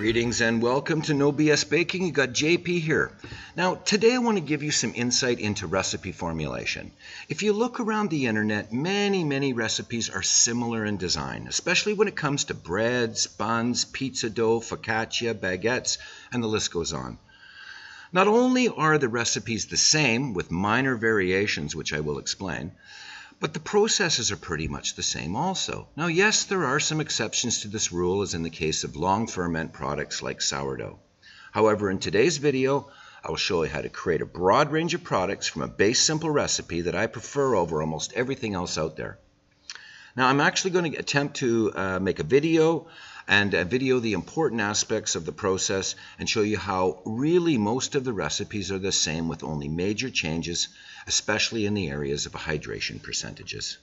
Greetings and welcome to No BS Baking. You got JP here. Now, today I want to give you some insight into recipe formulation. If you look around the internet, many recipes are similar in design, especially when it comes to breads, buns, pizza dough, focaccia, baguettes, and the list goes on. Not only are the recipes the same with minor variations, which I will explain, but the processes are pretty much the same also. Now, yes, there are some exceptions to this rule, as in the case of long ferment products like sourdough. However, in today's video, I will show you how to create a broad range of products from a base simple recipe that I prefer over almost everything else out there. Now, I'm actually going to attempt to make a video the important aspects of the process and show you how really most of the recipes are the same with only major changes, especially in the areas of hydration percentages.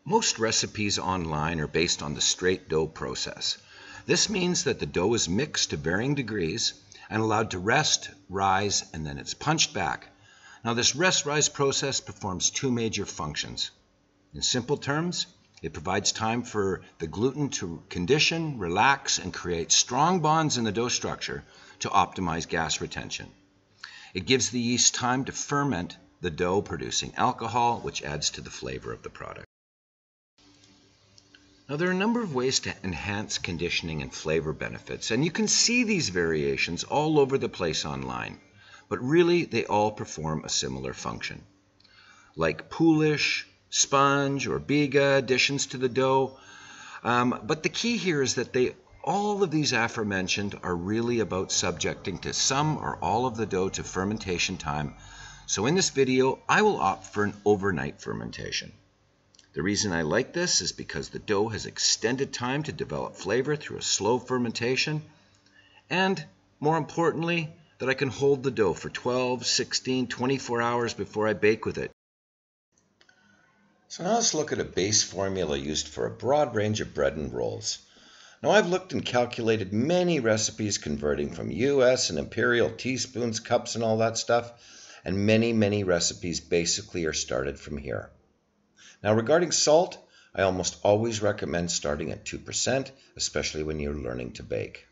Most recipes online are based on the straight dough process. This means that the dough is mixed to varying degrees and allowed to rest, rise, and then it's punched back. Now, this rest-rise process performs two major functions. In simple terms, it provides time for the gluten to condition, relax, and create strong bonds in the dough structure to optimize gas retention. It gives the yeast time to ferment the dough, producing alcohol, which adds to the flavor of the product. Now, there are a number of ways to enhance conditioning and flavor benefits, and you can see these variations all over the place online, but really they all perform a similar function. Like poolish, sponge, or biga additions to the dough. But the key here is that all of these aforementioned are really about subjecting to some or all of the dough to fermentation time. So in this video, I will opt for an overnight fermentation. The reason I like this is because the dough has extended time to develop flavor through a slow fermentation, and more importantly, that I can hold the dough for 12, 16, 24 hours before I bake with it. So now let's look at a base formula used for a broad range of bread and rolls. Now, I've looked and calculated many recipes converting from US and imperial teaspoons, cups, and all that stuff, and many recipes basically are started from here. Now, regarding salt, I almost always recommend starting at 2%, especially when you're learning to bake.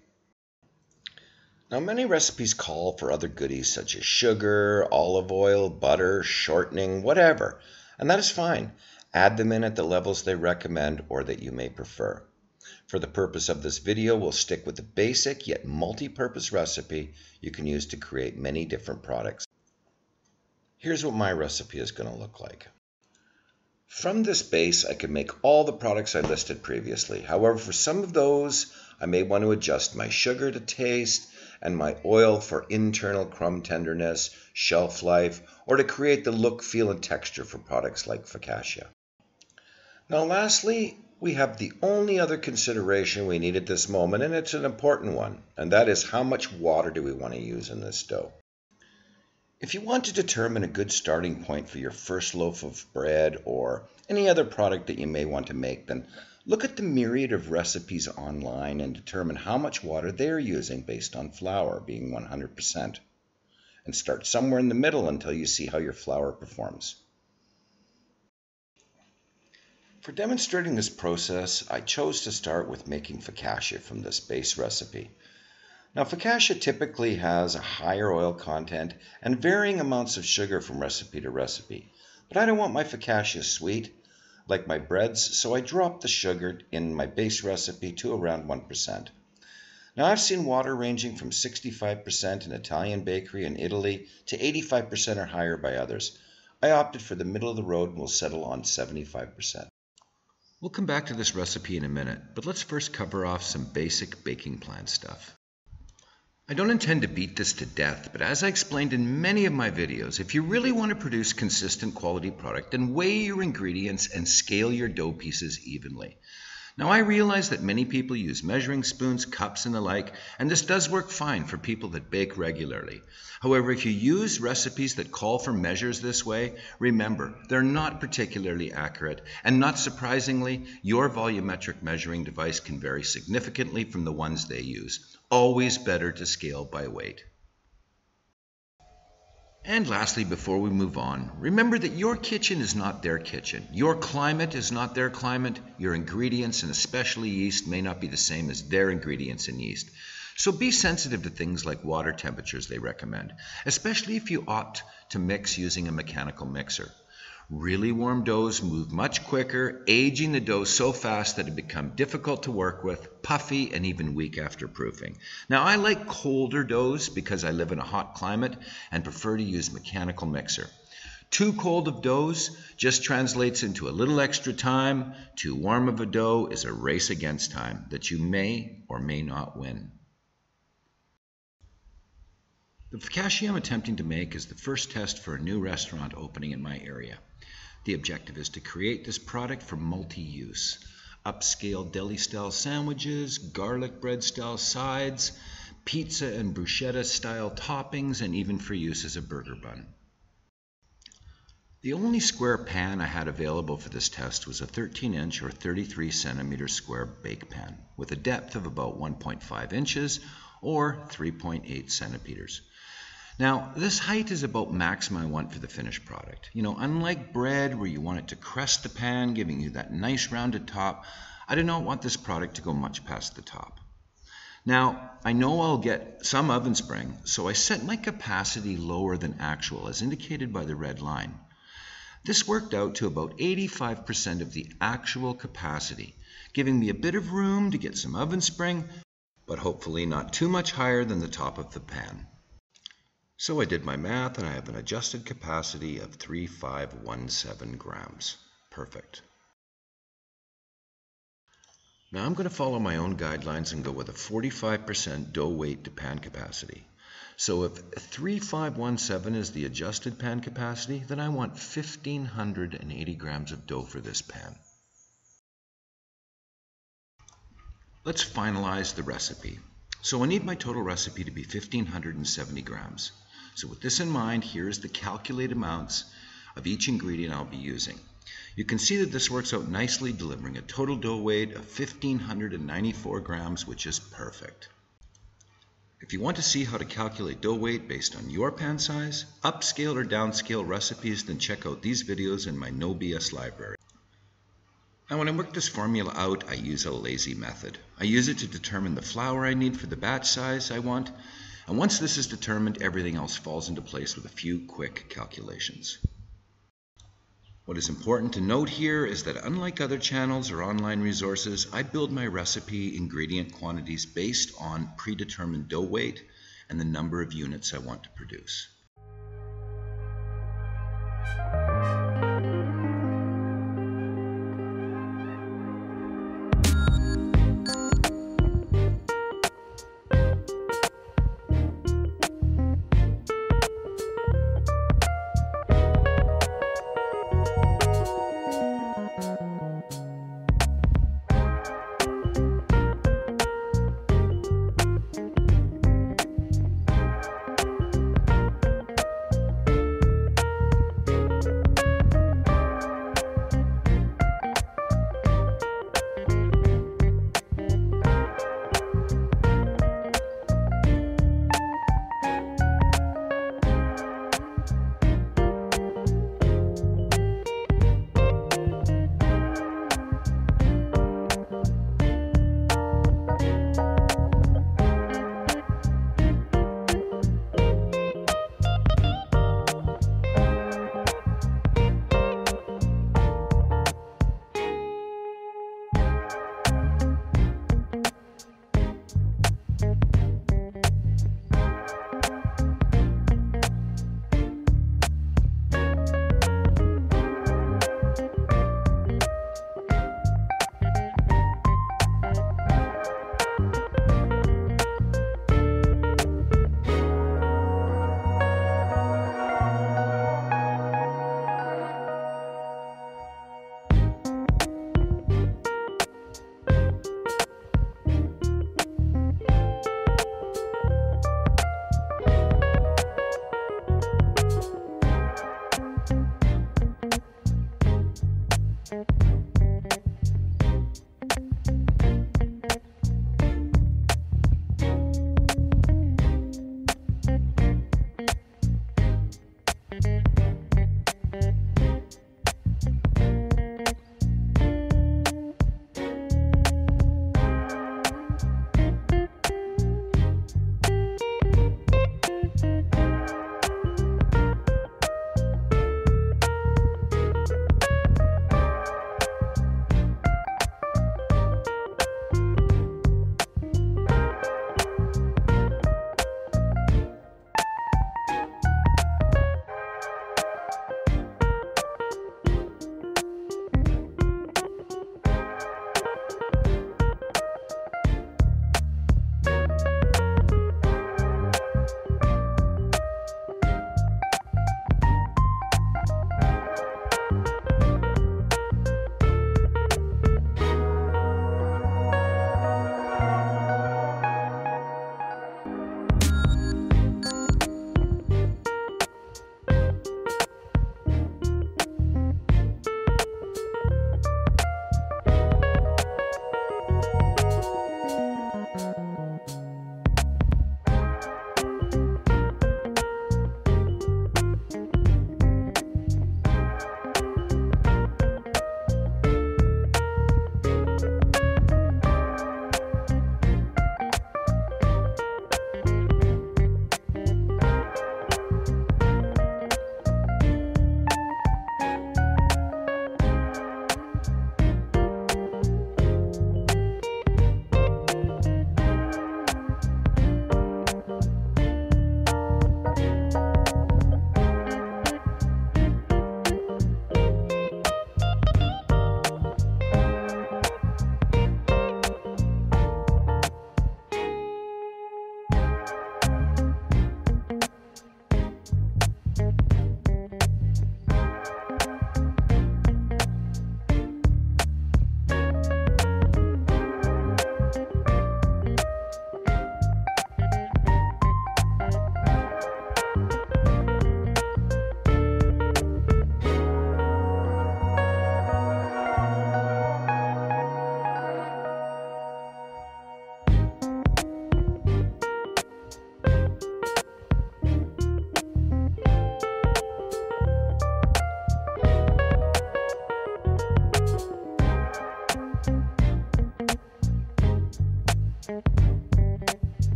Now, many recipes call for other goodies such as sugar, olive oil, butter, shortening, whatever. And that is fine. Add them in at the levels they recommend or that you may prefer. For the purpose of this video, we'll stick with the basic yet multi-purpose recipe you can use to create many different products. Here's what my recipe is going to look like. From this base, I can make all the products I listed previously. However, for some of those, I may want to adjust my sugar to taste and my oil for internal crumb tenderness, shelf life, or to create the look, feel, and texture for products like focaccia. Now, lastly, we have the only other consideration we need at this moment, and it's an important one, and that is how much water do we want to use in this dough. If you want to determine a good starting point for your first loaf of bread or any other product that you may want to make, then look at the myriad of recipes online and determine how much water they're using based on flour being 100%. And start somewhere in the middle until you see how your flour performs. For demonstrating this process, I chose to start with making focaccia from this base recipe. Now, focaccia typically has a higher oil content and varying amounts of sugar from recipe to recipe. But I don't want my focaccia sweet like my breads, so I dropped the sugar in my base recipe to around 1%. Now, I've seen water ranging from 65% in Italian bakery in Italy to 85% or higher by others. I opted for the middle of the road and will settle on 75%. We'll come back to this recipe in a minute, but let's first cover off some basic baking plan stuff. I don't intend to beat this to death, but as I explained in many of my videos, if you really want to produce consistent quality product, then weigh your ingredients and scale your dough pieces evenly. Now, I realize that many people use measuring spoons, cups, and the like, and this does work fine for people that bake regularly. However, if you use recipes that call for measures this way, remember, they're not particularly accurate, and not surprisingly, your volumetric measuring device can vary significantly from the ones they use. Always better to scale by weight. And lastly, before we move on, remember that your kitchen is not their kitchen. Your climate is not their climate. Your ingredients, and especially yeast, may not be the same as their ingredients and yeast. So be sensitive to things like water temperatures they recommend, especially if you opt to mix using a mechanical mixer. Really warm doughs move much quicker, aging the dough so fast that it becomes difficult to work with, puffy, and even weak after proofing. Now, I like colder doughs because I live in a hot climate and prefer to use mechanical mixer. Too cold of doughs just translates into a little extra time. Too warm of a dough is a race against time that you may or may not win. The focaccia I'm attempting to make is the first test for a new restaurant opening in my area. The objective is to create this product for multi-use. Upscale deli-style sandwiches, garlic bread-style sides, pizza and bruschetta-style toppings, and even for use as a burger bun. The only square pan I had available for this test was a 13-inch or 33-centimeter square bake pan with a depth of about 1.5 inches or 3.8 centimeters. Now, this height is about maximum I want for the finished product. Unlike bread where you want it to crest the pan, giving you that nice rounded top, I do not want this product to go much past the top. Now, I know I'll get some oven spring, so I set my capacity lower than actual, as indicated by the red line. This worked out to about 85% of the actual capacity, giving me a bit of room to get some oven spring, but hopefully not too much higher than the top of the pan. So I did my math, and I have an adjusted capacity of 3,517 grams. Perfect. Now I'm going to follow my own guidelines and go with a 45% dough weight to pan capacity. So if 3,517 is the adjusted pan capacity, then I want 1,580 grams of dough for this pan. Let's finalize the recipe. So I need my total recipe to be 1,570 grams. So with this in mind, here's the calculated amounts of each ingredient I'll be using. You can see that this works out nicely, delivering a total dough weight of 1,594 grams, which is perfect. If you want to see how to calculate dough weight based on your pan size, upscale or downscale recipes, then check out these videos in my No BS library. Now when I work this formula out, I use a lazy method. I use it to determine the flour I need for the batch size I want, and once this is determined, everything else falls into place with a few quick calculations. What is important to note here is that unlike other channels or online resources, I build my recipe ingredient quantities based on predetermined dough weight and the number of units I want to produce.